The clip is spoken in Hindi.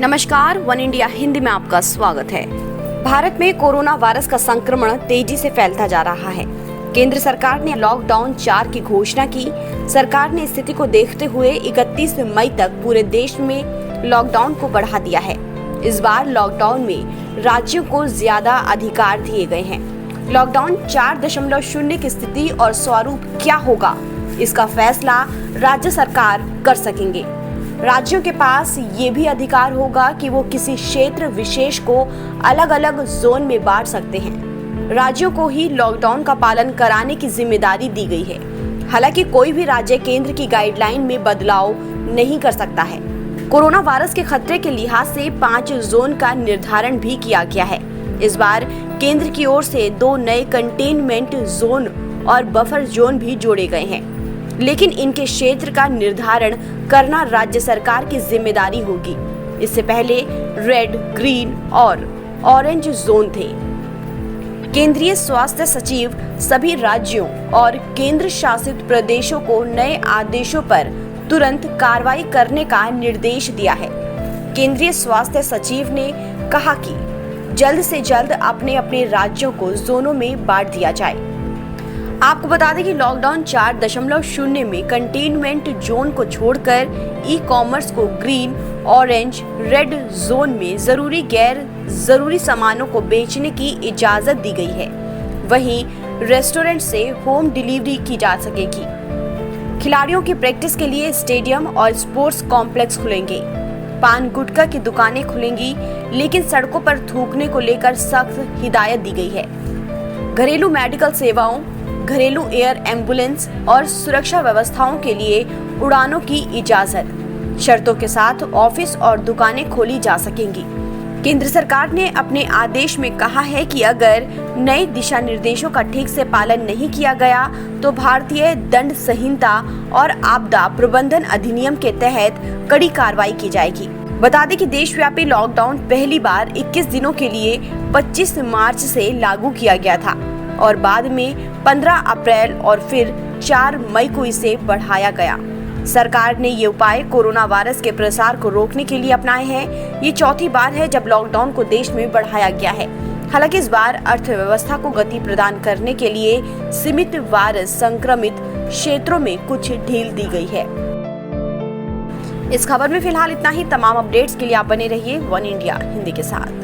नमस्कार, वन इंडिया हिंदी में आपका स्वागत है। भारत में कोरोना वायरस का संक्रमण तेजी से फैलता जा रहा है। केंद्र सरकार ने लॉकडाउन 4 की घोषणा की। सरकार ने स्थिति को देखते हुए 31 मई तक पूरे देश में लॉकडाउन को बढ़ा दिया है। इस बार लॉकडाउन में राज्यों को ज्यादा अधिकार दिए गए हैं। लॉकडाउन 4.0 की स्थिति और स्वरूप क्या होगा, इसका फैसला राज्य सरकार कर सकेंगे। राज्यों के पास ये भी अधिकार होगा कि वो किसी क्षेत्र विशेष को अलग अलग जोन में बांट सकते हैं। राज्यों को ही लॉकडाउन का पालन कराने की जिम्मेदारी दी गई है। हालांकि कोई भी राज्य केंद्र की गाइडलाइन में बदलाव नहीं कर सकता है। कोरोना वायरस के खतरे के लिहाज से 5 जोन का निर्धारण भी किया गया है। इस बार केंद्र की ओर से 2 नए कंटेनमेंट जोन और बफर जोन भी जोड़े गए हैं, लेकिन इनके क्षेत्र का निर्धारण करना राज्य सरकार की जिम्मेदारी होगी। इससे पहले रेड, ग्रीन और ऑरेंज जोन थे। केंद्रीय स्वास्थ्य सचिव सभी राज्यों और केंद्र शासित प्रदेशों को नए आदेशों पर तुरंत कार्रवाई करने का निर्देश दिया है। केंद्रीय स्वास्थ्य सचिव ने कहा कि जल्द से जल्द अपने अपने राज्यों को जोनों में बांट दिया जाए। आपको बता दें कि लॉकडाउन 4.0 में कंटेनमेंट जोन को छोड़कर ई कॉमर्स को ग्रीन, ऑरेंज, रेड जोन में जरूरी गैर जरूरी सामानों को बेचने की इजाजत दी गई है। वहीं रेस्टोरेंट से होम डिलीवरी की जा सकेगी। खिलाड़ियों की प्रैक्टिस के लिए स्टेडियम और स्पोर्ट्स कॉम्प्लेक्स खुलेंगे। पान गुटखा की दुकानें खुलेंगी, लेकिन सड़कों पर थूकने को लेकर सख्त हिदायत दी गई है। घरेलू मेडिकल सेवाओं, घरेलू एयर एम्बुलेंस और सुरक्षा व्यवस्थाओं के लिए उड़ानों की इजाजत। शर्तों के साथ ऑफिस और दुकानें खोली जा सकेंगी। केंद्र सरकार ने अपने आदेश में कहा है कि अगर नए दिशा निर्देशों का ठीक से पालन नहीं किया गया तो भारतीय दंड संहिता और आपदा प्रबंधन अधिनियम के तहत कड़ी कार्रवाई की जाएगी। बता दें कि देशव्यापी लॉकडाउन पहली बार 21 दिनों के लिए 25 मार्च से लागू किया गया था और बाद में 15 अप्रैल और फिर 4 मई को इसे बढ़ाया गया। सरकार ने ये उपाय कोरोना वायरस के प्रसार को रोकने के लिए अपनाए हैं। ये चौथी बार है जब लॉकडाउन को देश में बढ़ाया गया है। हालांकि इस बार अर्थव्यवस्था को गति प्रदान करने के लिए सीमित वायरस संक्रमित क्षेत्रों में कुछ ढील दी गई है। इस खबर में फिलहाल इतना ही। तमाम अपडेट्स के लिए आप बने रहिए वन इंडिया हिंदी के साथ।